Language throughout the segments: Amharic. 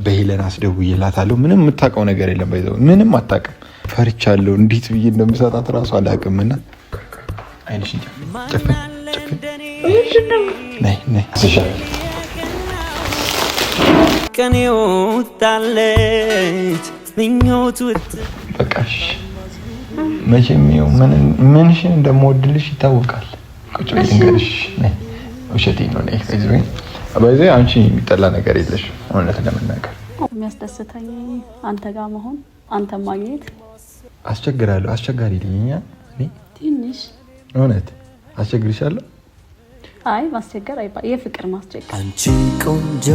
በሄለን አስደውዬላታለሁ። ምንም የምታውቀው ነገር የለም። ባይዘው ምንም አታውቅም። ፈርቻለሁ። እንዴት ብዬ እንደምሰጣት እራሱ አላውቅም። እና አይንሽን ጨፍን ነይ ቀኔ ወጣለች ምኞት ውጥ በቃሽ። መቼም ምንሽን እንደምወድልሽ ይታወቃል። ቁጭ በይ ልንገርሽ። ውሸቴን ነው። በዚህ አንቺ የሚጠላ ነገር የለሽ። እውነት ለመናገር የሚያስደስተኝ አንተ ጋር መሆን፣ አንተ ማግኘት። አስቸግራለሁ። አስቸጋሪ ልኝኛ እኔ ትንሽ እውነት አስቸግርሻለሁ። አይ ማስቸገር አይባል፣ የፍቅር ማስቸገር። አንቺ ቆንጆ፣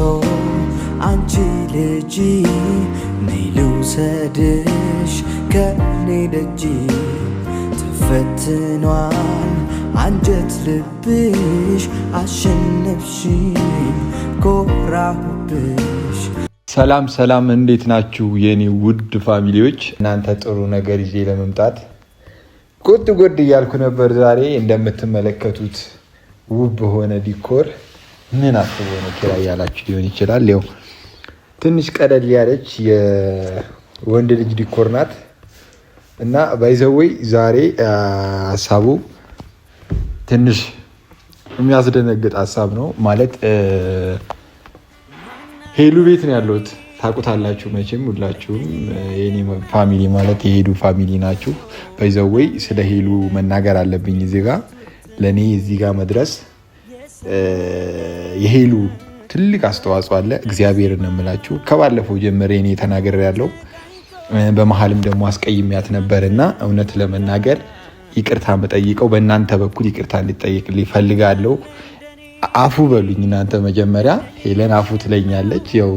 አንቺ ልጅ ነይ ልውሰድሽ ከኔ ደጅ። ተፈትኗል አንጀት ልብሽ፣ አሸነፍሽ ኮራሁብሽ። ሰላም፣ እንዴት ናችሁ የኔ ውድ ፋሚሊዎች? እናንተ ጥሩ ነገር ይዤ ለመምጣት ጎድ እያልኩ ነበር። ዛሬ እንደምትመለከቱት ውብ በሆነ ዲኮር ምን አስቦ ነው ኪራይ ያላችሁ ሊሆን ይችላል። ያው ትንሽ ቀለል ያለች የወንድ ልጅ ዲኮር ናት እና ባይዘወይ ዛሬ ሀሳቡ ትንሽ የሚያስደነግጥ ሀሳብ ነው። ማለት ሄሉ ቤት ነው ያለሁት። ታውቁታላችሁ መቼም ሁላችሁም። የኔ ፋሚሊ ማለት የሄሉ ፋሚሊ ናችሁ። ባይዘወይ ስለ ሄሉ መናገር አለብኝ እዚህ ጋር። ለእኔ እዚህ ጋር መድረስ የሄሉ ትልቅ አስተዋጽኦ አለ። እግዚአብሔርን ነው የምላችሁ። ከባለፈው ጀምሬ እኔ ተናገር ያለው በመሀልም ደግሞ አስቀይሚያት ነበር እና እውነት ለመናገር ይቅርታ መጠይቀው በእናንተ በኩል ይቅርታ እንድጠይቅልኝ ፈልጋለሁ። አፉ በሉኝ እናንተ መጀመሪያ። ሄለን አፉ ትለኛለች። ያው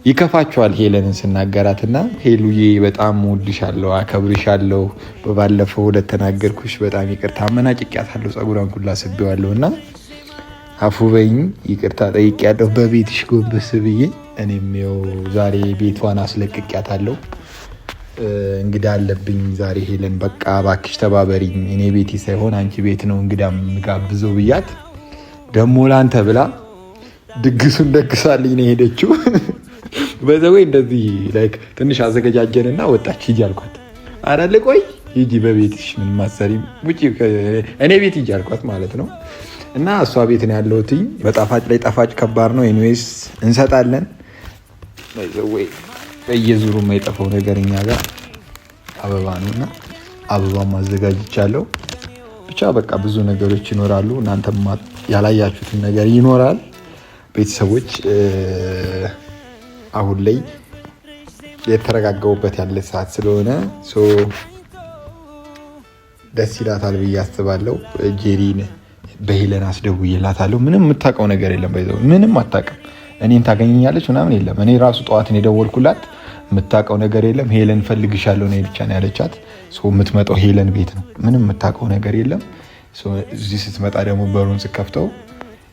ይከፋችኋል ሄለንን ስናገራትና ሄሉዬ በጣም ወድሻለሁ፣ አከብርሻለሁ። በባለፈው ለተናገርኩሽ በጣም ይቅርታ መናጭቂያታለሁ። ጸጉሯን ኩላ ስቤዋለሁ እና አፉ በይኝ፣ ይቅርታ ጠይቄያለሁ በቤትሽ ጎንበስ ብዬ። እኔም ያው ዛሬ ቤቷን አስለቅቄያታለሁ። እንግዳ አለብኝ ዛሬ ሄለን፣ በቃ እባክሽ ተባበሪኝ። እኔ ቤቴ ሳይሆን አንቺ ቤት ነው እንግዳ ምጋብዘው ብያት ደሞ ላንተ ብላ ድግሱን ደግሳልኝ ነው ሄደችው። በዘወይ እንደዚህ ላይክ ትንሽ አዘገጃጀንና ወጣች። ሂጂ አልኳት። አራለ ቆይ ሂጂ በቤትሽ ምን ማሰሪ ውጪ እኔ ቤት ሂጂ አልኳት ማለት ነው። እና እሷ ቤት ነው ያለሁት። በጣፋጭ ላይ ጣፋጭ ከባድ ነው። ኤኒዌይስ እንሰጣለን። በዘወይ በየዙሩ የማይጠፋው ነገር እኛ ጋር አበባ ነውና አበባ ማዘጋጅቻለሁ። ብቻ በቃ ብዙ ነገሮች ይኖራሉ። እናንተም ያላያችሁትን ነገር ይኖራል። ቤተሰቦች አሁን ላይ የተረጋጋውበት ያለ ሰዓት ስለሆነ ደስ ይላታል ብዬ አስባለሁ። ጄሪን በሄለን አስደውዬላታለሁ። ምንም የምታውቀው ነገር የለም። ባይዘው ምንም አታውቅም። እኔን ታገኘኛለች ምናምን የለም። እኔ ራሱ ጠዋትን የደወልኩላት የምታውቀው ነገር የለም። ሄለን ፈልግሻለሁ ነው ብቻ ነው ያለቻት። የምትመጣው ሄለን ቤት ነው። ምንም የምታውቀው ነገር የለም። እዚህ ስትመጣ ደግሞ በሩን ስከፍተው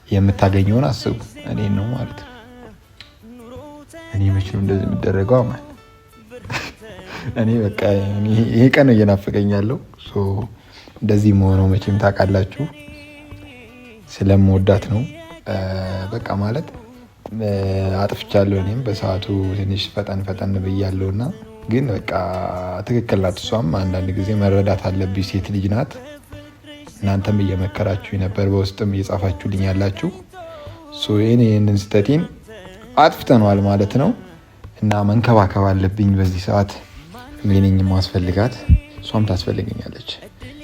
የምታገኘውን አስቡ። እኔን ነው ማለት ነው። እኔ መቼ ነው እንደዚህ የሚደረገው? ማለት እኔ በቃ ይሄ ቀን እየናፈቀኝ ያለው እንደዚህ መሆነው መቼም ታውቃላችሁ። ስለምወዳት ነው በቃ ማለት አጥፍቻለሁ። እኔም በሰዓቱ ትንሽ ፈጠን ብያለሁና ግን በቃ ትክክል ናት። እሷም አንዳንድ ጊዜ መረዳት አለብኝ። ሴት ልጅ ናት። እናንተም እየመከራችሁ ነበር፣ በውስጥም እየጻፋችሁልኝ ያላችሁ። ይህንን ስህተቴን አጥፍተነዋል ማለት ነው እና መንከባከብ አለብኝ በዚህ ሰዓት። እኔን ማስፈልጋት እሷም ታስፈልገኛለች።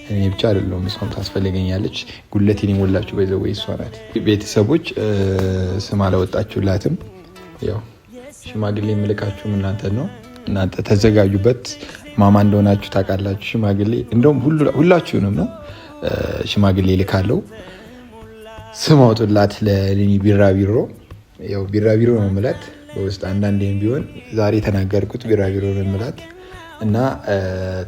እኔ ብቻ አይደለሁም፣ እሷም ታስፈልገኛለች። ጉለቴን የሞላችሁ በዘወይ እሷ ናት። ቤተሰቦች ስም አላወጣችሁላትም። ያው ሽማግሌ የምልካችሁም እናንተ ነው። እናንተ ተዘጋጁበት። ማማ እንደሆናችሁ ታውቃላችሁ። ሽማግሌ እንደውም ሁላችሁንም ነው ሽማግሌ ልካለው። ስም አውጡላት ለኔ ቢራቢሮ። ያው ቢራቢሮ ነው የምላት በውስጥ አንዳንዴም ቢሆን ዛሬ ተናገርኩት። ቢራቢሮ ነው የምላት እና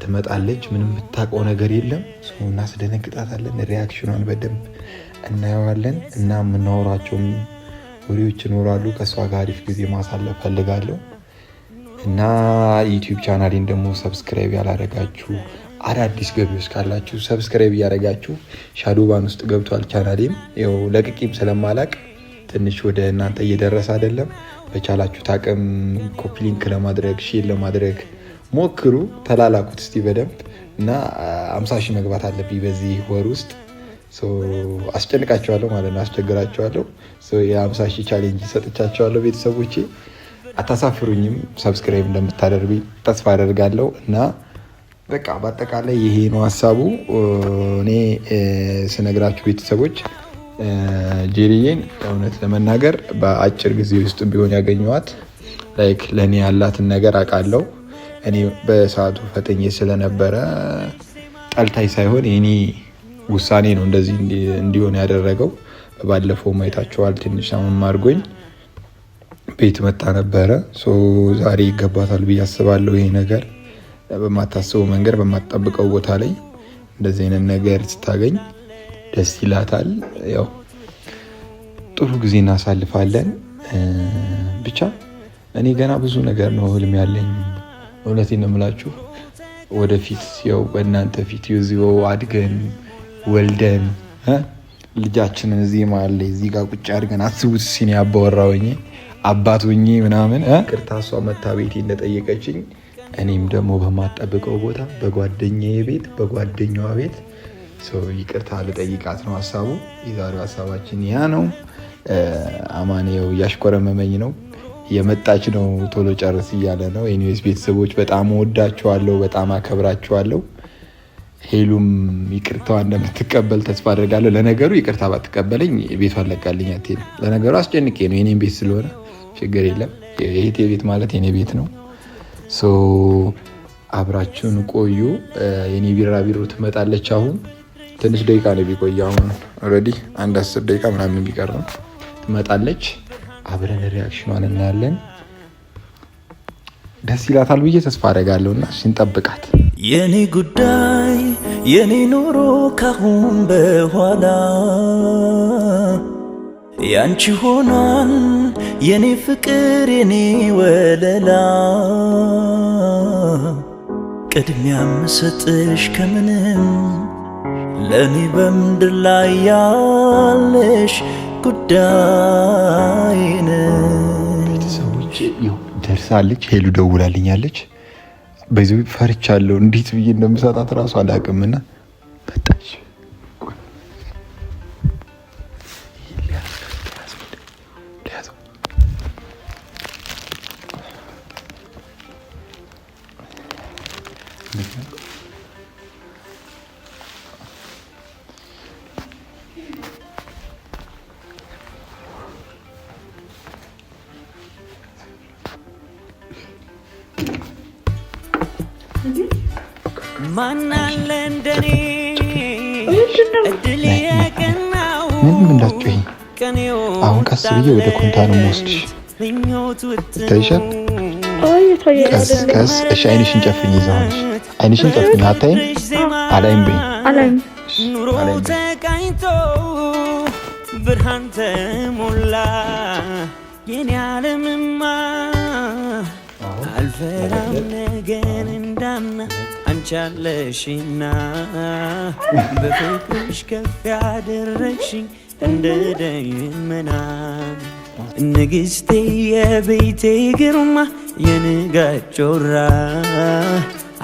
ትመጣለች። ምንም የምታውቀው ነገር የለም። ሰው እናስደነግጣታለን። ሪያክሽኗን በደንብ እናየዋለን እና የምናወራቸውም ወሬዎች ይኖራሉ። ከእሷ ጋር አሪፍ ጊዜ ማሳለፍ ፈልጋለሁ እና ዩቲዩብ ቻናሌን ደግሞ ሰብስክራይብ ያላደረጋችሁ አዳዲስ ገቢዎች ካላችሁ ሰብስክራይብ እያደረጋችሁ ሻዶው ባን ውስጥ ገብቷል ቻናሌም። ያው ለቅቂም ስለማላቅ ትንሽ ወደ እናንተ እየደረሰ አይደለም። በቻላችሁት አቅም ኮፒ ሊንክ ለማድረግ ሼር ለማድረግ ሞክሩ። ተላላኩት እስቲ በደንብ እና 50 ሺህ መግባት አለብኝ በዚህ ወር ውስጥ። አስጨንቃቸዋለሁ ማለት ነው፣ አስቸግራቸዋለሁ። የ50 ሺህ ቻሌንጅ ሰጥቻቸዋለሁ። ቤተሰቦቼ አታሳፍሩኝም። ሰብስክራይብ እንደምታደርጉኝ ተስፋ አደርጋለሁ እና በቃ በአጠቃላይ ይሄ ነው ሀሳቡ። እኔ ስነግራችሁ ቤተሰቦች ጄሪዬን እውነት ለመናገር በአጭር ጊዜ ውስጥ ቢሆን ያገኘዋት ላይክ ለእኔ ያላትን ነገር አውቃለሁ። እኔ በሰዓቱ ፈጥኜ ስለነበረ ጠልታይ ሳይሆን የኔ ውሳኔ ነው እንደዚህ እንዲሆን ያደረገው። ባለፈው ማየታችኋል። ትንሽ አመም አድርጎኝ ቤት መጣ ነበረ። ዛሬ ይገባታል ብዬ አስባለሁ። ይሄ ነገር በማታስበው መንገድ በማትጠብቀው ቦታ ላይ እንደዚህ አይነት ነገር ስታገኝ ደስ ይላታል። ያው ጥሩ ጊዜ እናሳልፋለን። ብቻ እኔ ገና ብዙ ነገር ነው ህልም ያለኝ። እውነቴን ነው የምላችሁ። ወደፊት ያው በእናንተ ፊት ይዘው አድገን ወልደን ልጃችንን እዚህ መሀል ላይ እዚህ ጋር ቁጭ አድርገን አስቡት። ሲኒ አባወራውኝ አባት ሆኜ ምናምን ቅርታ እሷ መታ ቤቴ እንደጠየቀችኝ እኔም ደግሞ በማጠብቀው ቦታ በጓደኛዬ ቤት በጓደኛዋ ቤት ይቅርታ ልጠይቃት ነው ሀሳቡ። የዛሬው ሀሳባችን ያ ነው። አማኔው እያሽኮረመመኝ ነው፣ የመጣች ነው፣ ቶሎ ጨርስ እያለ ነው። ኤኒዌይስ ቤተሰቦች በጣም ወዳችኋለሁ፣ በጣም አከብራችኋለሁ። ሄሉም ይቅርታዋ እንደምትቀበል ተስፋ አደርጋለሁ። ለነገሩ ይቅርታ ባትቀበለኝ ቤቷን ለቃልኝ አትሄድም። ለነገሩ አስጨንቄ ነው፣ የኔም ቤት ስለሆነ ችግር የለም። የእህቴ ቤት ማለት የኔ ቤት ነው። አብራችሁን ቆዩ። የኔ ቢራቢሮ ትመጣለች። አሁን ትንሽ ደቂቃ ነው ቢቆይ። አሁን ኦልሬዲ 10 ደቂቃ ምናምን ቢቀር ነው ትመጣለች። አብረን ሪያክሽኗን እናያለን። ደስ ይላታል ብዬ ተስፋ አደርጋለሁ እና እንጠብቃት። የኔ ጉዳይ የኔ ኑሮ ካሁን በኋላ ያንቺ ሆኗል የኔ ፍቅር የኔ ወለላ ቅድሚያ ምሰጥሽ ከምንም ለኔ በምድር ላይ ያለሽ ጉዳይ ነሽ። ቤተሰቦቼ ደርሳለች። ሄሉ ደውላልኛለች። በዚህ ፈርቻለሁ። እንዴት ብዬ እንደምሰጣት እራሱ አላውቅምና መጣች። ማናለ እንደኔ እድል የቀናው ቀኔው አሁን ቀስ ብዬ ወደ ኮንታ ነው የምወስድሽ። ታይሻል ቀስ። እሺ አይንሽን ጨፍኝ። ይዘዋልሽ አይንሽን ጨፍኝ። አታይም? አላይም በይ። ኑሮ ተቃኝቶ ብርሃን ተሞላ የኔ ዓለምማ አልፈራም ነገን እንዳምና አንቻለሽና በፍቅርሽ ከፍ ያደረግሽኝ እንደ ደመና ንግሥቴ የቤቴ ግርማ የንጋት ጮራ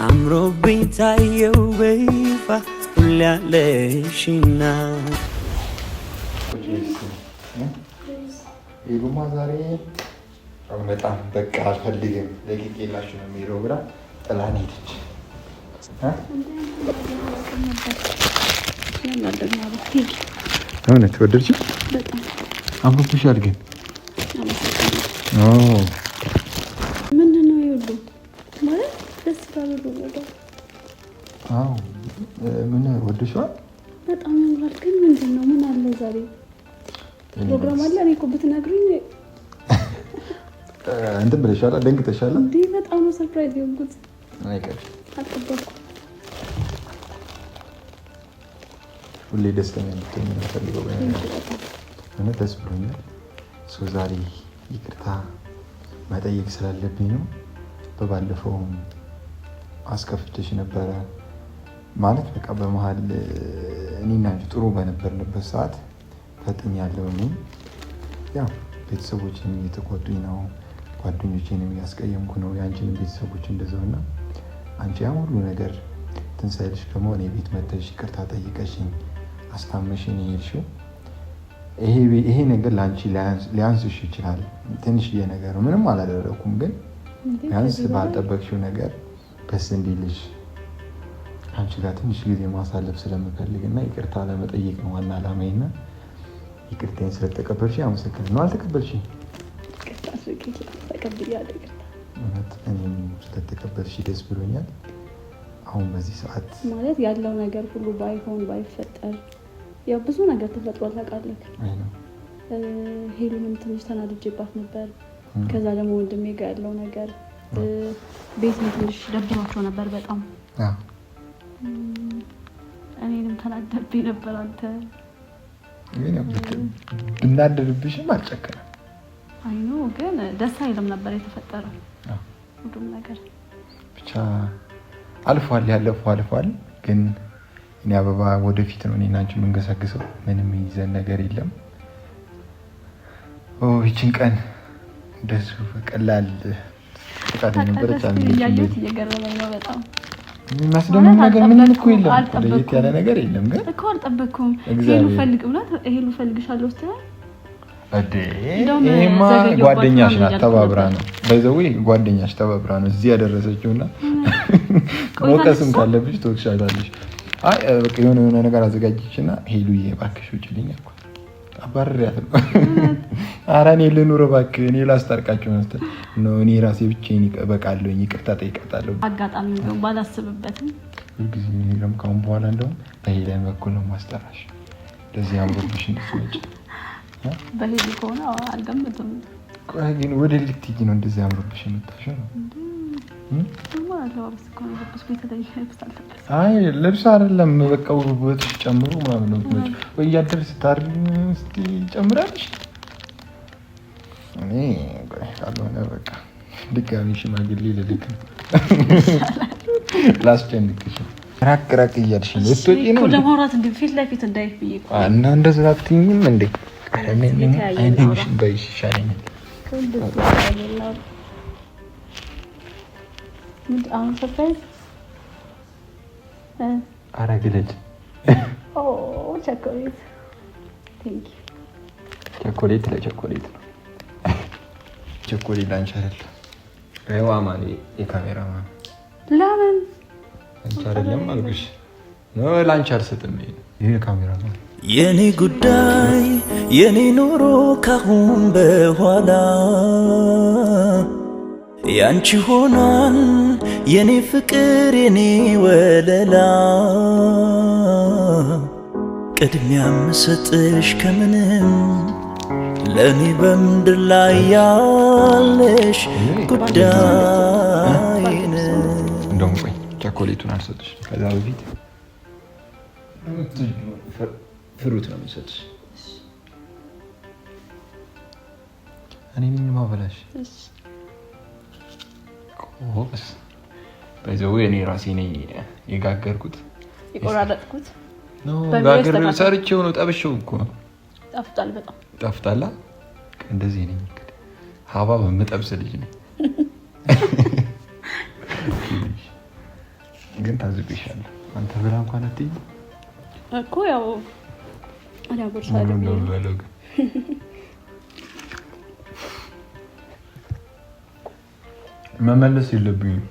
አምሮብኝ ታየው በይፋ ሁሌ ያለሽና ሄሉማ ዛሬ በጣም በቃ አልፈልግም ለቂቄላችሁ ነው የሚለው ብላ ጥላን ሄደች። እውነት ወደድሽው? አምሮብሻል ግን ምንድን ነው ይሉ ማለት ደስ ይላሉ። ምን ወደድሽዋል? በጣም ያምራል። ግን ምንድን ነው ምን አለ ዛሬ ፕሮግራም አለ? እኔ እኮ ብትነግሩኝ እንትን ብለሻል። ደንግጠሻል እንዴ? በጣም ነው ሰርፕራይዝ የሆንኩት። አይቀርም አልጠበኩም። ሁሌ ደስተኛ እንድትሆኝ ነው የምፈልገው። እውነት ደስ ብሎኛል። ዛሬ ይቅርታ መጠየቅ ስላለብኝ ነው። በባለፈውም አስከፍተሽ ነበረ ማለት በቃ በመሀል እኔና አንቺ ጥሩ በነበርንበት ሰዓት ፈጥኛለሁ። እኔ ያው ቤተሰቦችን እየተቆጡኝ ነው፣ ጓደኞቼንም እያስቀየምኩ ነው፣ የአንቺንም ቤተሰቦች እንደዛውና አንቺ ያ ሁሉ ነገር ትንሳኤልሽ ደግሞ እኔ ቤት መተሽ ይቅርታ ጠይቀሽኝ አስታመሽኝ የሄድሽው ይሄ ነገር ለአንቺ ሊያንስሽ ይችላል። ትንሽዬ ነገር ነው፣ ምንም አላደረኩም፣ ግን ቢያንስ ባልጠበቅሽው ነገር ደስ እንዲልሽ አንቺ ጋር ትንሽ ጊዜ ማሳለፍ ስለምፈልግ እና ይቅርታ ለመጠየቅ ነው ዋና ዓላማዬና ይቅርታዬን ስለተቀበልሽ አመሰግናለሁ። አልተቀበልሽኝ? እኔም ስለተቀበልሽ ደስ ብሎኛል። አሁን በዚህ ሰዓት ማለት ያለው ነገር ሁሉ ባይሆን ባይፈጠር ያው ብዙ ነገር ተፈጥሯል ታውቃለህ። ሄሉንም ትንሽ ተናድጄባት ነበር። ከዛ ደግሞ ወንድሜ ጋር ያለው ነገር ቤትም ትንሽ ደብሯቸው ነበር በጣም። እኔንም ተናደብኝ ነበር። አንተ ብናደድብሽም አልጨከነም። አይ ኖ ግን ደስ አይልም ነበር የተፈጠረው ሁሉም ነገር። ብቻ አልፏል፣ ያለፈው አልፏል። ግን እኔ አበባ ወደፊት ነው እኔና አንቺ የምንገሰግሰው። ምንም ይዘን ነገር የለም። ይህችን ቀን እንደሱ በቀላል ጥቃት ነበረች። ያየሁት እየገረመኝ ነው በጣም። የሚያስደምም ነገር ምንም እኮ የለም፣ ለየት ያለ ነገር የለም። ግን እኮ አልጠበኩም። ሄሉ ፈልግሻለሁ ስትል ይሄማ ጓደኛሽ ናት፣ ተባብራ ነው በዘው ጓደኛሽ ተባብራ ነው እዚህ ያደረሰችውና ሞቀስም ካለብሽ ትወቅሻታለሽ። አይ በቃ የሆነ ነገር አዘጋጅችና ሄሉዬ እባክሽ ውጪልኝ አልኩ። አባረሪያት ነው። ኧረ እኔ ልኑር እባክህ፣ እኔ ላስታርቃቸው ነው። እኔ ራሴ ብቻዬን እበቃለሁኝ፣ ይቅርታ ጠይቃታለሁ። አጋጣሚ ነው ባላስብበትም ሁልጊዜ ሄለም ካሁን በኋላ እንደውም በሄለን በኩል ነው ማስጠራሽ። እንደዚህ አምሮብሽ እንድትመጪ በሄሉ ከሆነ አልገምትም። ቆይ ግን ወደ ልትሄጂ ነው እንደዚህ አምሮብሽ የምታሸው ነው? አይ ልብስ አይደለም በቃ ውበትሽ ጨምሮ ምናምን ነው የምትመጪው። ወይ እያደር ስታርግ እስኪ ጨምራለሽ። እኔ ካልሆነ በቃ ድጋሚ ሽማግሌ ልልክ ላስጨንቅሽ። ራቅ እያልሽ ነው እስትወጪ ነው ለማውራት እንደ ፊት ለፊት እንዳይፍ ብዬ እና እንደዛ አትይኝም እንዴ? አይኔሽ ባይሽ ይሻለኛል። አሁን ሰርፕራይዝ አረግለች። ቸኮሌት ቴንክ ዩ። ቸኮሌት ለቸኮሌት ነው። ቸኮሌት ላንቺ አይደል? አይዋ ማን የካሜራ ማን ለምን አንቺ አይደለም አልኩሽ ነው። ላንቺ አልሰጥም። ይሄ ካሜራ ማን የኔ ጉዳይ የኔ ኑሮ ካሁን በኋላ ያንቺ ሆኗል የኔ ፍቅር የኔ ወለላ ቅድሚያ ምሰጥሽ ከምንም ለኔ በምድር ላይ ያለሽ ጉዳይ እንደውም ቆይ ቸኮሌቱን አልሰጥሽ። ከዛ በፊት ፍሩት ነው የምሰጥሽ። እኔ ምን ማበላሽ ቆስ በዛው እኔ ራሴ ነኝ የጋገርኩት የቆራረጥኩት ነው። ጋገር ሰርቼው ነው ጠብሼው እኮ ጣፍጣል። በጣም ጣፍጣላ። እንደዚህ ነኝ እንግዲህ ሀባ በመጠብስ ልጅ ነኝ። ግን ታዝብሻለሁ። አንተ ብላ እንኳን አትይ እኮ ያው አዳ ቦርሳለሁ ነው መመለስ የለብኝም።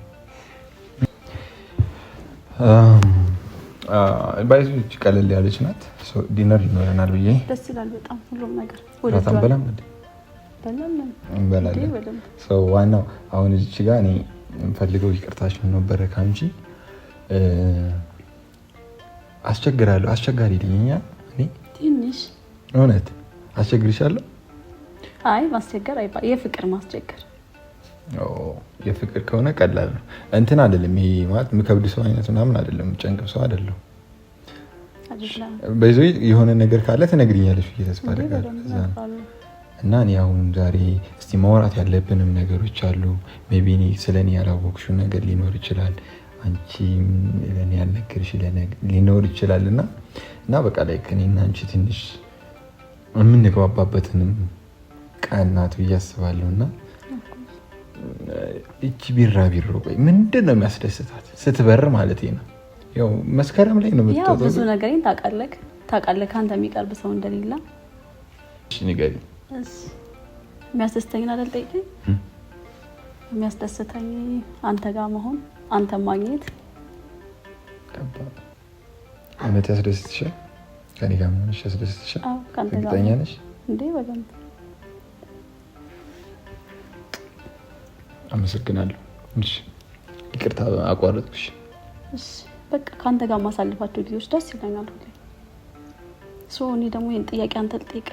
ባይዞች ቀለል ያለች ናት። ዲነር ይኖረናል ብዬ ደስ ይላል በጣም ሁሉም ነገር ወደታም እንበላለን። ዋናው አሁን እዚች ጋር እኔ የምፈልገው ይቅርታሽ ነበረ ካንቺ። አስቸግራለሁ፣ አስቸጋሪ ልኝኛ እኔ ትንሽ እውነት አስቸግርሻለሁ። አይ ማስቸገር አይባል፣ የፍቅር ማስቸገር። የፍቅር ከሆነ ቀላል ነው። እንትን አይደለም ይሄ ማለት የምከብድ ሰው አይነት ምናምን አይደለም፣ ጨንቅብ ሰው አይደለም። በዚህ የሆነ ነገር ካለ ትነግሪኛለሽ ብዬ ተስፋ አደርጋለሁ። እና እኔ አሁን ዛሬ እስቲ ማውራት ያለብንም ነገሮች አሉ። ሜቢ እኔ ስለኔ ያላወቅሽው ነገር ሊኖር ይችላል፣ አንቺ ለኔ ያልነገርሽ ሊኖር ይችላል። እና በቃ ላይ ከኔና አንቺ ትንሽ የምንግባባበትንም ቀናቱ እያስባለሁና እቺ ቢራቢሮ ቆይ ምንድን ነው የሚያስደስታት ስትበር ማለት ነው? ያው መስከረም ላይ ነው የምትወጣው። ያው ብዙ ነገርን ታውቃለህ ካንተ የሚቀርብ ሰው እንደሌላ። እሺ ንገሪ። የሚያስደስተኝ አይደል? ጠይቀኝ። የሚያስደስተኝ አንተ ጋር መሆን፣ አንተ ማግኘት። እውነት ያስደስትሻል? ከኔ ጋር መሆን ያስደስትሻል? አዎ ካንተ ጋር። እርግጠኛ ነሽ? እንዴ በደንብ። አመሰግናለሁ። እሺ ይቅርታ አቋረጥኩሽ። እሺ በቃ ካንተ ጋር ማሳልፋቸው ጊዜዎች ደስ ይለኛል ሁሌ። እኔ ደግሞ ይሄን ጥያቄ አንተ ልጠይቅ።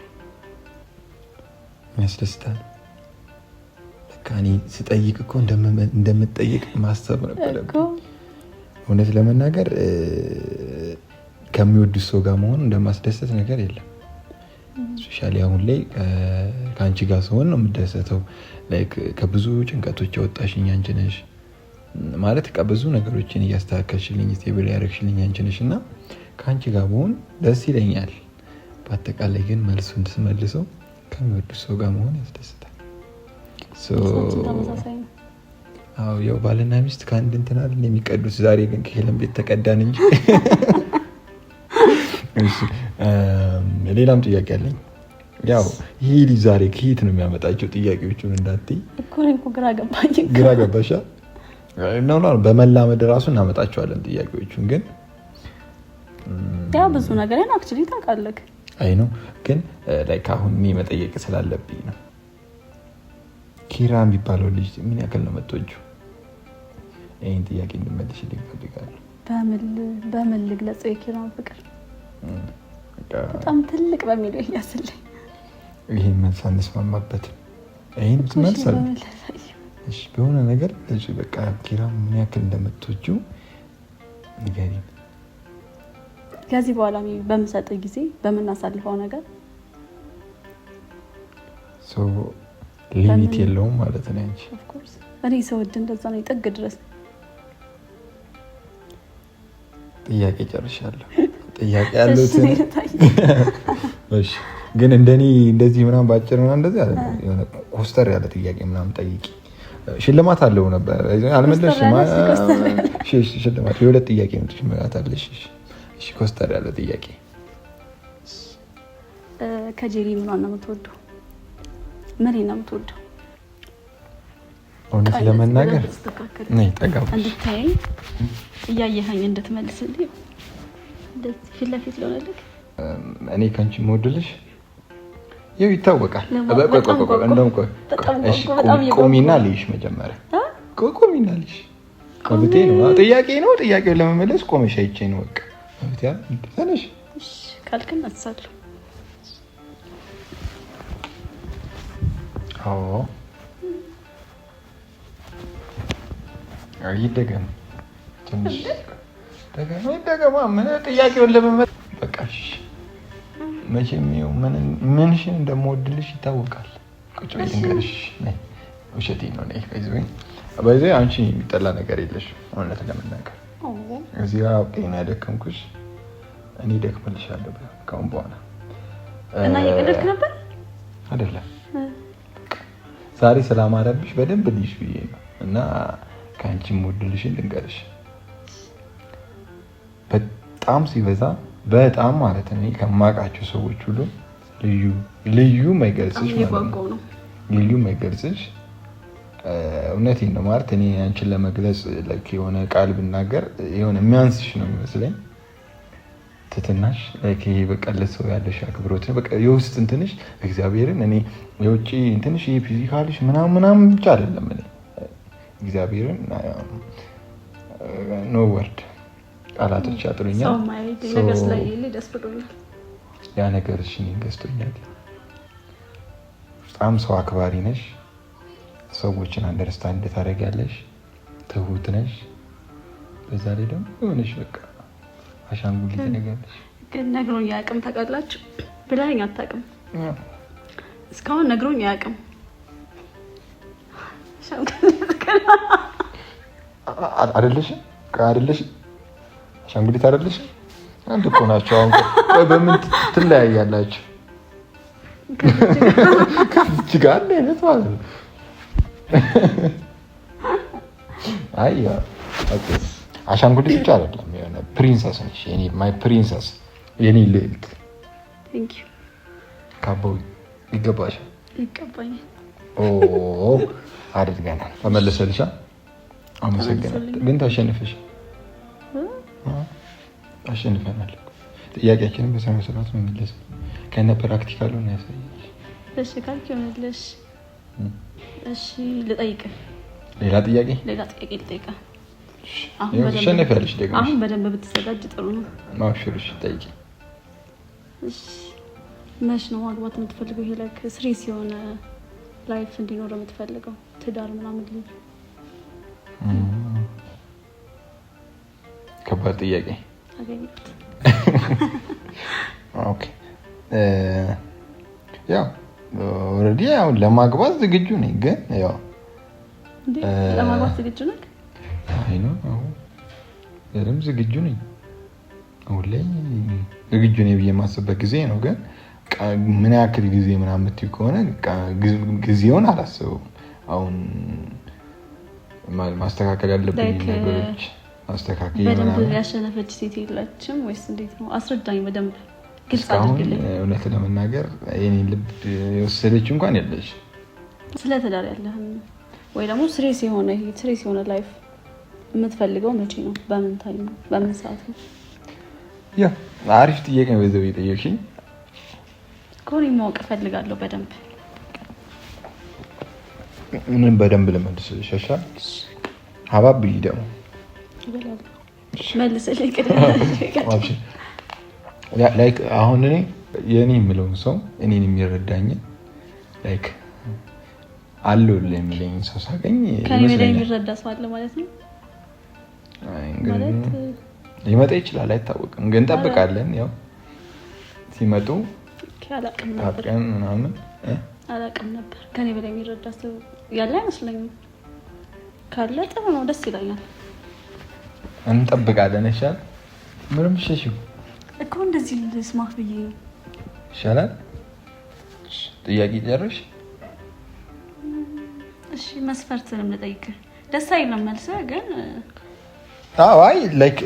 ያስደስታል? በቃ እኔ ስጠይቅ እኮ እንደምትጠይቅ ማሰብ ነበረብኝ። እውነት ለመናገር ከሚወዱት ሰው ጋር መሆን እንደማስደሰት ነገር የለም። ስፔሻሊ አሁን ላይ ከአንቺ ጋር ስሆን ነው የምደሰተው። ላይክ ከብዙ ጭንቀቶች ያወጣሽኝ አንቺ ነሽ ማለት ብዙ ነገሮችን እያስተካከልሽልኝ ስቴብል ያደረግሽልኝ አንቺ ነሽ እና ከአንቺ ጋር መሆን ደስ ይለኛል። በአጠቃላይ ግን መልሱን ስመልሰው ከሚወዱት ሰው ጋር መሆን ያስደስታል። አዎ ያው ባልና ሚስት ከአንድ እንትን አይደል የሚቀዱት። ዛሬ ግን ከሄለን ቤት ተቀዳን እንጂ። ሌላም ጥያቄ አለኝ። ያው ይሄ ልጅ ዛሬ ከየት ነው የሚያመጣቸው ጥያቄዎቹን እንዳትይ እኮ ግራ ገባኝ። ግራ ገባሻ? ነው በመላመድ ራሱ እናመጣቸዋለን ጥያቄዎቹን። ግን ያው ብዙ ነገርን አክቹሊ ታውቃለህ። አይ ነው ግን ላይክ አሁን እኔ መጠየቅ ስላለብኝ ነው። ኪራ የሚባለው ልጅ ምን ያክል ነው የምትወጂው? ይሄን ጥያቄ እንድትመልሽልኝ እፈልጋለሁ። በምን ልግለጸው የኪራን ፍቅር? በጣም ትልቅ በሚለው ያስልኝ። ይሄን መልስ አንስማማበትም። ይሄን መልስ አለ። እሺ በሆነ ነገር እሺ በቃ ኪራ ምን ያክል እንደምትወጂው ንገሪኝ። ከዚህ በኋላ በምሰጥ ጊዜ በምናሳልፈው ነገር ሊሚት የለውም ማለት ነው እንጂ ኦፍ ኮርስ እኔ ሰው እንደዛ ነው ጥግ ድረስ። ጥያቄ ጨርሻለሁ። ጥያቄ ያለው እሺ ግን እንደኔ እንደዚህ ምናምን ባጭር ምናምን እንደዚህ አለ የሆነ ኮስተር ያለ ጥያቄ ምናምን ጠይቂ። ሽልማት አለው ነበር አልመለስሽም። እሺ ሽልማት የሁለት ጥያቄ ነው ትሽመታለሽ። እሺ ኮስተር ያለ ጥያቄ ከጄሪ ምን ነው የምትወደው? ምን ነው የምትወደው? እውነት ለመናገር ነይ ጠጋብሽ እንድታይ እያየኸኝ እንድትመልስልኝ እንደዚህ ፊት ለፊት ለሆነልክ እኔ ካንቺ የምወድልሽ ይኸው ይታወቃል። እሺ ቆሚና ልይሽ መጀመሪያ ቆሚና ልይሽ ከብቴ ነው ጥያቄ ነው። ጥያቄውን ለመመለስ ቆመሽ አይቼ ነው በቃ ከብቴ ተነሽ። እሺ ካልከን አትሳለሁ። አዎ ይደገም ትንሽ ደገማ ምን ጥያቄውን ለመመለስ በቃ እሺ መቼም ይኸው ምንሽን እንደምወድልሽ ይታወቃል። ቁጭ በይ ልንገርሽ። ነይ ውሸቴን ነው። ነይ በዚህ አንቺ የሚጠላ ነገር የለሽ። እውነት ለመናገር እዚህ ጋር አውቄን ያደከምኩሽ እኔ ደክምልሻለሁ ከአሁን በኋላ እና እየቀለድክ ነበር አይደለም። ዛሬ ስላማረብሽ በደንብ ልይሽ ብዬ ነው እና ከአንቺ የምወድልሽን ልንገርሽ። በጣም ሲበዛ በጣም ማለት ነው ከማውቃቸው ሰዎች ሁሉ ልዩ የማይገልጽሽ ማለት ነው። ልዩ የማይገልጽሽ እውነቴን ነው ማለት እኔ አንቺን ለመግለጽ የሆነ ቃል ብናገር የሆነ የሚያንስሽ ነው የሚመስለኝ። ትትናሽ ይሄ በቃ ለሰው ያለሽ አክብሮት በቃ የውስጥ እንትንሽ እግዚአብሔርን እኔ የውጪ እንትንሽ ይሄ ፊዚካልሽ ምናምን ብቻ አይደለም። እኔ እግዚአብሔርን ኖ ወርድ ቃላቶች ያጥሩኛል። ያ ነገርሽ እኔን ገዝቶኛል። በጣም ሰው አክባሪ ነሽ። ሰዎችን አንደርስታንድ ታደርጊያለሽ። ትሁት ነሽ። በዛ ላይ ደግሞ የሆነሽ በቃ አሻንጉሊት ነገርሽ። ግን ነግሮኝ አያውቅም። ታውቃላችሁ ብላኝ አታውቅም። እስካሁን ነግሮኝ አያውቅም። አይደለሽ አሻንጉሊት አይደለሽ። አንድ እኮ ናቸው። አሁን በምን ትለያያላችሁ? ከዚች ጋር አንድ አይነት ማለት ነው። አይ አሻንጉሊት ብቻ አይደለም፣ የሆነ ፕሪንሰስ ነሽ። የኔ ማይ ፕሪንሰስ፣ የኔ ልዕልት። ቴንክ ዩ። ካባው ይገባሻል። ይገባኛል። አድርገናል። ተመለሰልሻ። አመሰግናለሁ። ግን ታሸንፈሽ አሸንፈናል። ጥያቄያችንን በስነ ስርዓት መመለስ ከነ ፕራክቲካሉ ነው ያሳየሽ። እሺ ካልክ ይሆንልሽ። እሺ ልጠይቅህ ሌላ ጥያቄ ልጠይቅህ። አሁን በደንብ ብትዘጋጅ ጥሩ ነው። ማብሽርሽ ጠይቂ። እሺ መች ነው ማግባት የምትፈልገው? ይሄ ላይክ ስሪስ የሆነ ላይፍ እንዲኖር የምትፈልገው ትዳር ምናምን ልጅ? ከባድ ጥያቄ አገኘሁት። ኦኬ ያው ኦልሬዲ ያው ለማግባት ዝግጁ ነኝ። ግን ያው ለማግባት ዝግጁ ነኝ? አይ ነው በደምብ ዝግጁ ነኝ። አሁን ላይ ዝግጁ ነኝ ብዬ የማስብበት ጊዜ ነው። ግን ምን ያክል ጊዜ ምናምን የምትይው ከሆነ ጊዜውን አላስበውም። አሁን ማስተካከል ያለብኝ ነገሮች ማስተካከል በደንብ ያሸነፈች ሴት የለችም ወይስ እንዴት ነው? አስረዳኝ በደንብ ግልጽ አድርግልኝ። እውነት ለመናገር የኔን ልብ የወሰደች እንኳን የለች። ስለ ትዳር ያለህን ወይ ደግሞ ስሬስ የሆነ ላይፍ የምትፈልገው መቼ ነው? በምን ታይም ነው? በምን ሰዓት ነው? ያ አሪፍ ጥያቄ ነው። በዛው የጠየቅሽኝ ኮሪ ማወቅ እፈልጋለሁ በደንብ። ምን በደንብ ለመልስልሽ ይሻላል? ሀባብ ደግሞ ይበላል መልስልኝ። ላይክ አሁን እኔ የኔ የምለውን ሰው እኔን የሚረዳኝ ላይክ አለው የሚለኝ ሰው ሳገኝ ከኔ በላይ የሚረዳ ሰው አለ ማለት ነው። ማለት ሊመጣ ይችላል አይታወቅም። ግን እንጠብቃለን። ያው ሲመጡ አላውቅም ምናምን አላውቅም ነበር። ከኔ በላይ የሚረዳ ሰው ያለ አይመስለኝም። ካለ ጥሩ ነው፣ ደስ ይለኛል። እንጠብቃለን። ይሻል ምንም ሸሽው እኮ እንደዚህ ልስማህ ብዬ ይሻላል። ጥያቄ ጨርሽ? እሺ መስፈርትንም ልጠይቅህ። ደስ አይልም መልስህ ግን አይ ላይክ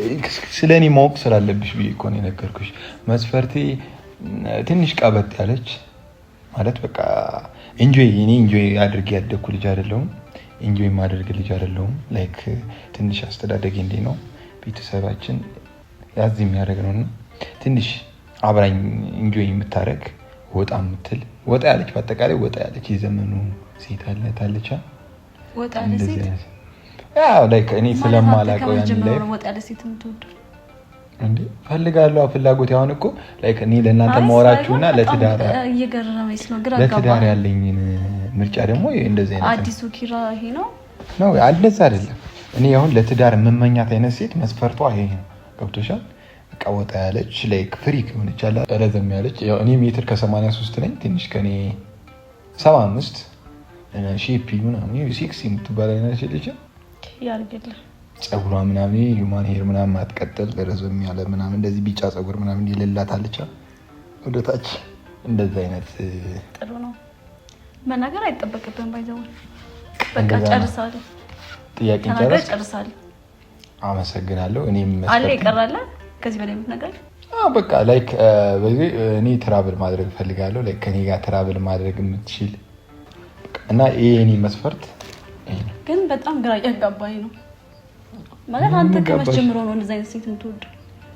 ስለኔ ማወቅ ስላለብሽ ብዬ እኮ ነው የነገርኩሽ። መስፈርቴ ትንሽ ቀበጥ ያለች ማለት በቃ ኢንጆይ አድርጌ ያደግኩ ልጅ አይደለሁም። ኢንጆይ ማድረግ ልጅ አይደለሁም። ላይክ ትንሽ አስተዳደጌ እንዴ ነው ቤተሰባችን ያዝ የሚያደርግ ነውና ትንሽ አብራኝ ኢንጆይ የምታረግ ወጣ የምትል ወጣ ያለች በአጠቃላይ ወጣ ያለች የዘመኑ ሴት አለች። ወጣ ያለች ሴት ያው ላይክ እኔ ስለማላውቀው ያን ላይ ወጣ ያለች ሴት የምትወደው እንዴ ፈልጋለሁ። ፍላጎት ያሁን እኮ ላይክ እኔ ለእናንተ ማወራችሁና ለትዳር እየገረመኝ ነው። ግራ ለትዳር ያለኝን ምርጫ ደግሞ እንደዚህ አይነት አዲሱ ኪራ ይሄ ነው እንደዛ አይደለም። እኔ አሁን ለትዳር የምመኛት አይነት ሴት መስፈርቷ ይሄ ነው። ገብቶሻል? በቃ ወጣ ያለች ላይክ ፍሪክ ሆነች አለ ረዘም ያለች። ያው እኔ ሜትር ከ83 ነኝ። ትንሽ ከኔ 75 ሼፒ ምናምን ሴክሲ የምትባል አይነት ልጅ ያርግልህ። ጸጉሯ ምናምን ሂውማን ሄር ምናምን አትቀጥል ረዘም ያለ ምናምን እንደዚህ ቢጫ ጸጉር ምናምን የሌላት አለች ወደታች። እንደዛ አይነት ጥሩ ነው። መናገር አይጠበቅብህም። ባይዘው በቃ ጨርሳለሁ። ጥያቄ ጨርሳለሁ። አመሰግናለሁ። እኔም አለ ይቀራል ከዚህ በላይ ነገር በቃ ላይክ በዚህ እኔ ትራቭል ማድረግ ፈልጋለሁ። ላይክ ከኔ ጋር ትራቭል ማድረግ የምትችል እና ይሄ እኔ መስፈርት ግን በጣም ግራ ያጋባኝ ነው ማለት አንተ ከመቼ ጀምሮ ነው እንደዛ አይነት ሴት የምትወደው?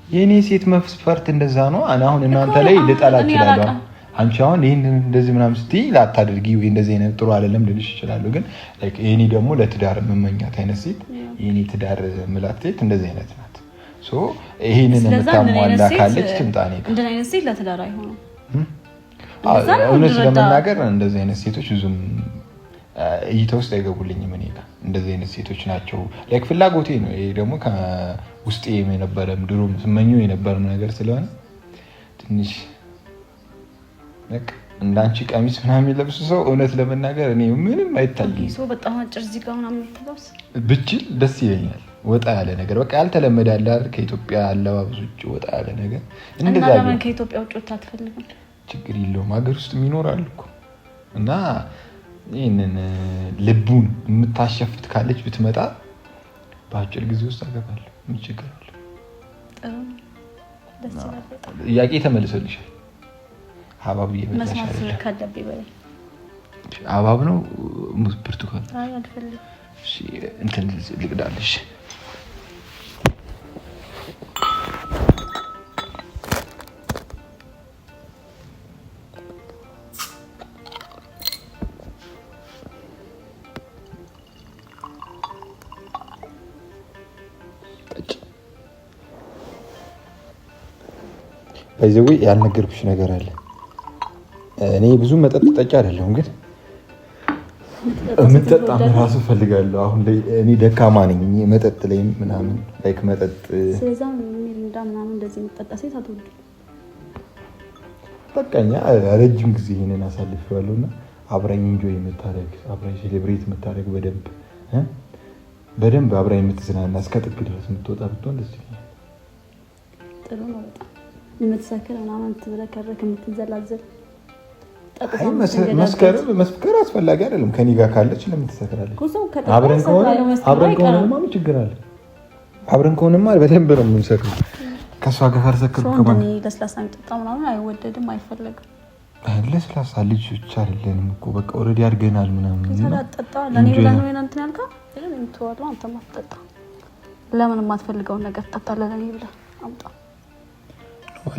የኔ ሴት መስፈርት እንደዛ ነው። አሁን እናንተ ላይ ልጠላ እችላለሁ። አንቺ አሁን ይሄን እንደዚህ ምናምን ስትይ ላታደርጊ ወይ እንደዚህ አይነት ጥሩ አይደለም ልልሽ እችላለሁ። ግን ላይክ የኔ ደግሞ ለትዳር መመኛት አይነት ሴት የኔ ትዳር ምላት ሴት እንደዚህ አይነት ናት። ሶ ይሄንን የምታሟላ ካለች ትምጣኔ እንደዚህ አይነት ሴት ለትዳር አይሆንም። እውነት ለመናገር እንደዚህ አይነት ሴቶች ብዙም እይታ ውስጥ አይገቡልኝም። እኔ ጋር እንደዚህ አይነት ሴቶች ናቸው ላይክ ፍላጎቴ ነው። ይሄ ደግሞ ከውስጤ የነበረም ድሮ ስመኘው የነበረም ነገር ስለሆነ ትንሽ በቃ እንዳንቺ ቀሚስ ምናምን የሚለብሱ ሰው እውነት ለመናገር እኔ ምንም አይታየኝም። ሰው በጣም አጭር እዚህ ጋር ምናምን የምትለብስ ብችል ደስ ይለኛል። ወጣ ያለ ነገር በቃ ያልተለመደ ያለ አይደል? ከኢትዮጵያ አለባበስ ውጭ ወጣ ያለ ነገር እንደዛ ነው። ከኢትዮጵያ ውጭ ወጣ አትፈልግም? ችግር የለውም ሀገር ውስጥ ይኖራል እኮ እና ይህንን ልቡን የምታሸፍት ካለች ብትመጣ በአጭር ጊዜ ውስጥ አገባለሁ። ምን ችግር አለ? ጥያቄ ተመልሶልሻል። ሀባብ እየበላሽ አይደለም? ሀባብ ነው ብርቱካን? እንትን ልቅዳለሽ። በዚህ ያልነገርኩሽ ነገር አለ። እኔ ብዙ መጠጥ ጠጪ አይደለሁም፣ ግን የምጠጣም ራሱ እፈልጋለሁ። አሁን ላይ እኔ ደካማ ነኝ መጠጥ ላይ ምናምን ላይክ መጠጥ ስለዛ ሚሪንዳ ምናምን እንደዚህ የምጠጣ ሴት አትወዱ። በቃኛ ረጅም ጊዜ ይሄንን አሳልፌዋለሁና አብራኝ ኢንጆይ የምታደርግ አብራኝ ሴሌብሬት የምታደርግ በደንብ አብራኝ የምትዝናና እስከ ጥግ ድረስ የምትወጣ ብትሆን ደስ ይለኛል። ጥሩ ነው በጣም የምትሰክር ምናምን ትብረከረክ የምትዘላዘል መስከር አስፈላጊ አይደለም። ከኔ ጋር ካለች ለምን ትሰክራለች? አብረን ከሆነማ ምን ችግር አለ? አብረን ከሆነማ በደንብ ነው የምንሰክረው። ከእሷ ጋር ካልሰከርኩ ከማን ለስላሳ የሚጠጣ ምናምን አይወደድም፣ አይፈለግም። ለስላሳ ልጅ ብቻ አይደለንም እኮ በቃ ኦልሬዲ አድርገናል ምናምን። ተዳጠጣ ለኔ ብላ ነው እንትን ያልከው ግን እንትዋሉ አንተ ማትጠጣ ለምን የማትፈልገውን ነገር ትጠጣለህ? ለኔ ብላ አምጣ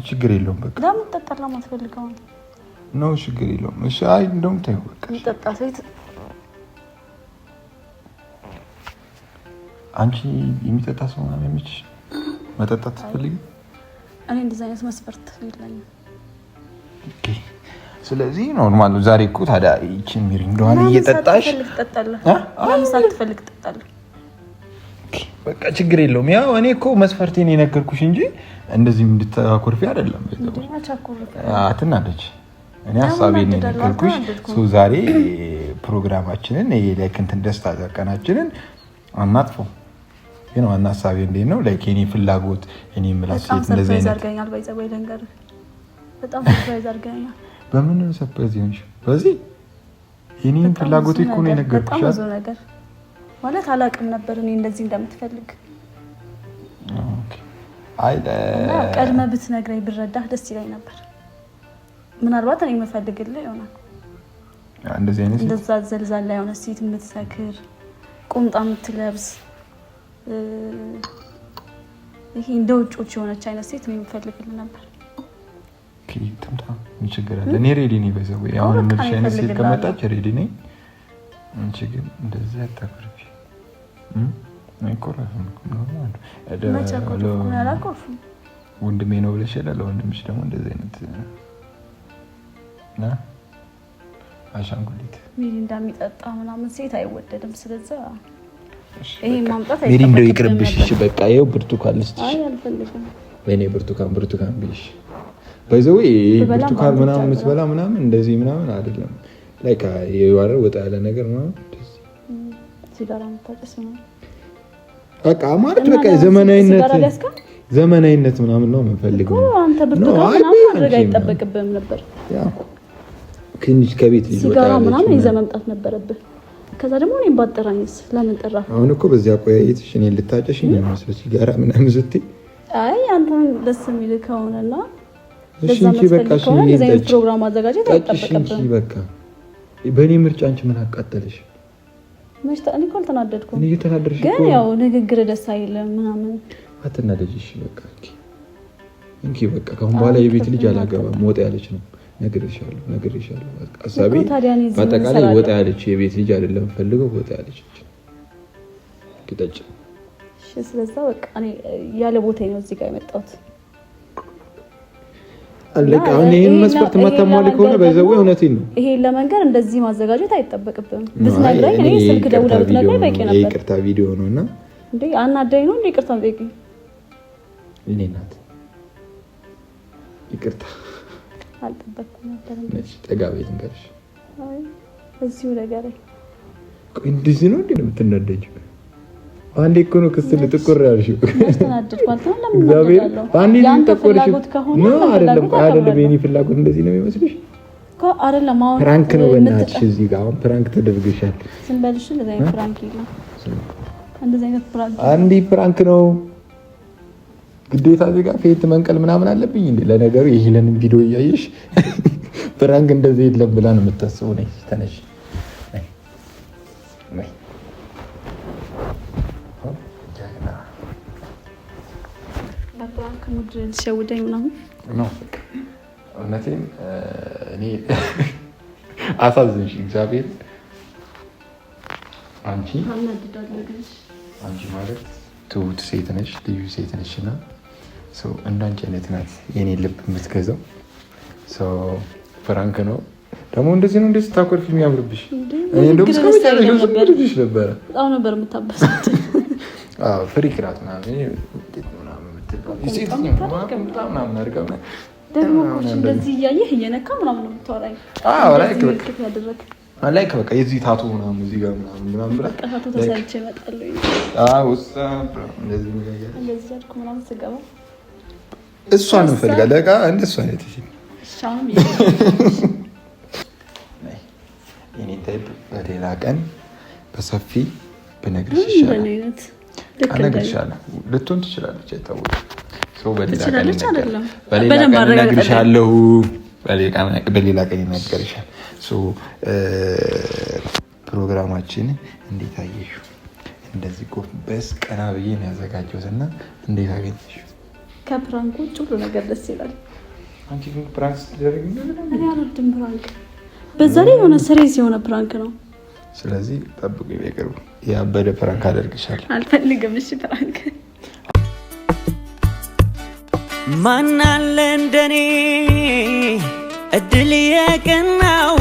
ችግር የለውም። በቃ ለምን ትጠጣለህ? የማትፈልገውን ነው ችግር የለውም። እሺ አይ እንደውም ተይው በቃ የሚጠጣ ሴት አንቺ የሚጠጣ ሰው ምናምን የሚችሽ መጠጣት ትፈልጊ? እኔ እንደዚህ አይነት መስፈርት የለኝም። ኦኬ ስለዚህ ኖርማል ነው። ዛሬ እኮ ታዲያ ይቺ ሚሪንዳዋን እየጠጣሽ ትጠጣለህ? ለምሳሌ ትፈልግ ትጠጣለህ? በቃ ችግር የለውም። ያው እኔ እኮ መስፈርቴን የነገርኩሽ እንጂ እንደዚህ እንድታኮርፊ አይደለም። አትናደጅ። እኔ ሀሳቤን የነገርኩሽ ዛሬ ፕሮግራማችንን ይሄ ላይክ እንትን ደስታ ቀናችንን አናጥፈው። ግን ዋና ሀሳቤ እንዴት ነው ላይክ የኔ ፍላጎት እኔ የምላት ሴት እንደዚህ አይነት አድርገኛል። ባይዘው ይለንገር በጣም ሰርፕራይዝ አድርገኛል። በምን ነው ሰርፕራይዝ ይሆንሽ? በዚህ የኔን ፍላጎት እኮ ነው የነገርኩሽ። ብዙ ነገር ማለት አላውቅም ነበር እኔ እንደዚህ እንደምትፈልግ። ኦኬ አይ ቀድመህ ብትነግረኝ ብረዳህ ደስ ይለኝ ነበር። ምናልባት እኔ የምፈልግልህ ይሆናል እንደዚህ አይነት እንደዛ ዘልዛላ የሆነ ሴት የምትሰክር ቁምጣ የምትለብስ ይሄ እንደ ውጮች የሆነች አይነት ሴት ነው የምፈልግልህ ነበር። ኦኬ ትምጣ ምን ችግር አለ? እኔ ሬዲ ነኝ። በዛው ያው ምን አይነት ሴት ከመጣች ሬዲ ነኝ። ምን ችግር እንደዛ ያጣቀርሽ ወንድሜ ነው ብለሽ ለወንድምሽ ደግሞ እንደዚህ አይነት አሻንጉሊት ሚሪንዳ የሚጠጣ ምናምን ሴት አይወደድም። ስለዚህ ይሄ ማምጣት ሚሪንዳው ይቅርብሽ። እሺ በቃ ይኸው ብርቱካን ልስጥሽ። አይ አልፈልግም። ወይኔ ብርቱካን ብልሽ ባይዘው ብርቱካን ምናምን የምትበላ ምናምን እንደዚህ ምናምን አይደለም። ላይክ የዋረ ወጣ ያለ ነገር ነው። ሲጋራ የምታጨስ ነው በቃ ማለት በቃ ዘመናዊነት ምናምን ነው የምንፈልገው። አንተ ብርቱካን ምናምን ማድረግ አይጠበቅብህም ነበር። ያው ትንሽ ከቤት ልጅ ወጣ ሲጋራ ምናምን ይዘህ መምጣት ነበረብህ። ከዛ ደግሞ እኔን ባጠራኝስ ለምን ጠራህ? አሁን እኮ በዚያ ቆያይትሽ እኔን ልታጨሽኝ ነው መስሎ ሲጋራ ምናምን ስትይ አይ አንተን ደስ የሚል ከሆነና እሺ እንጂ በቃ እሺ እንደዚህ ፕሮግራም አዘጋጀት አይጠበቅብህም። እሺ በቃ በእኔ ምርጫ አንቺ ምን አቃጠለሽ? መሽታ እኔ እኮ አልተናደድኩም። እኔ እየተናደድሽ ግን ያው ንግግር ደስ አይልም ምናምን አትናደጂ። እሺ በቃ እንኪ በቃ ከአሁን በኋላ የቤት ልጅ አላገባም። ወጣ ያለች ነው ነግሬሻለሁ። ሀሳቤ በአጠቃላይ ወጣ ያለች የቤት ልጅ አይደለም ፈልገው ወጣ ያለች ግጠጭ። እሺ ስለዛ በቃ እኔ ያለ ቦታ ነው እዚህ ጋር የመጣሁት። አለቃ አሁን ይሄን መስፈርት ማተማሊ ከሆነ በዛው እውነቴን ነው። ይሄ ለመንገር እንደዚህ ማዘጋጀት አይጠበቅብህም። ብትነግረኝ እኔ ስልክ ደውለህ ብትነግረኝ በቂ ነበር። ይቅርታ ቪዲዮ ነውና እንዴ አናደኝ ነው እንዴ? ይቅርታ በቂ እኔ ናት ይቅርታ አልጠበቅኩም ነበር። እሺ ጠጋ በይ እንገርሽ። አይ እዚሁ ነገር እንደዚህ ነው እንዴ የምትናደጂው? አንዴ እኮ ነው ክስል ጥቁር ያልሽው። አስተናድድኳት ነው ለምን ነው አንዴ ነው ተቆርሽ ነው አይደለም አይደለም የኔ ፍላጎት እንደዚህ ነው የሚመስልሽ እኮ አይደለም አሁን ፕራንክ ነው በእናትሽ እዚህ ጋር አሁን ፕራንክ ተደርገሻል ስንበልሽ እንደዚህ አይነት ፕራንክ የለም እንደዚህ አይነት ፕራንክ አንዴ ፕራንክ ነው ግዴታ እዚህ ጋር ፌት መንቀል ምናምን አለብኝ እንዴ ለነገሩ ይሄንን ቪዲዮ እያየሽ ፕራንክ እንደዚህ የለም ብላ ነው የምታስበው ነኝ ተነሽ ነይ ፕራንክ ሙድ ሲያውደኝ ምናምን ነው እውነቴን እኔ አሳዝንሽ እግዚአብሔር አንቺ ማለት ትሁት ሴት ነሽ ልዩ ሴት ነሽ እና እንዳንቺ አይነት ናት የኔ ልብ የምትገዛው ፍራንክ ነው ደግሞ እንደዚህ ነው እንደዚህ ታኮርፊ የሚያምርብሽ እኔ እንደውም እስከመጨረሻው ነበረ በጣም ነበር የምታበሳት ፍሪክ ናት ምናምን ደግሞ እንደዚህ እያየህ እየነካ ምናምን ነው የምታወራኝ ላይክ በቃ የዚህ ታቱ ምናምን እዚህ ጋር ምናምን ብላ ታቱ ተሰርቼ እመጣለሁ እሷን እንፈልጋለን በቃ እንደሷ አይነት የኔ ታይፕ በሌላ ቀን በሰፊ ብነግርሽ ይሻላል እነግርሻለሁ ልትሆን ትችላለች አይታወቅም በሌላ ቀን እነግርሻለሁ በሌላ ቀን ይነገርሻል ፕሮግራማችን እንዴት አየሽው እንደዚህ ጎንበስ ቀና ብዬ ነው ያዘጋጀሁት እና እንዴት አገኘሽው ከፕራንክ ውጭ ሁሉ ነገር ደስ ይላል አንቺ ግን ፕራንክ ስትደረግ እኔ አልወድም ፕራንክ በዛ ላይ የሆነ ሲሪየስ የሆነ ፕራንክ ነው ስለዚህ ጠብቁ በቅርቡ ያበደ ፕራንክ አደርግሻለሁ አልፈልግም እሺ ፕራንክ ማን አለ እንደኔ እድል የቀናው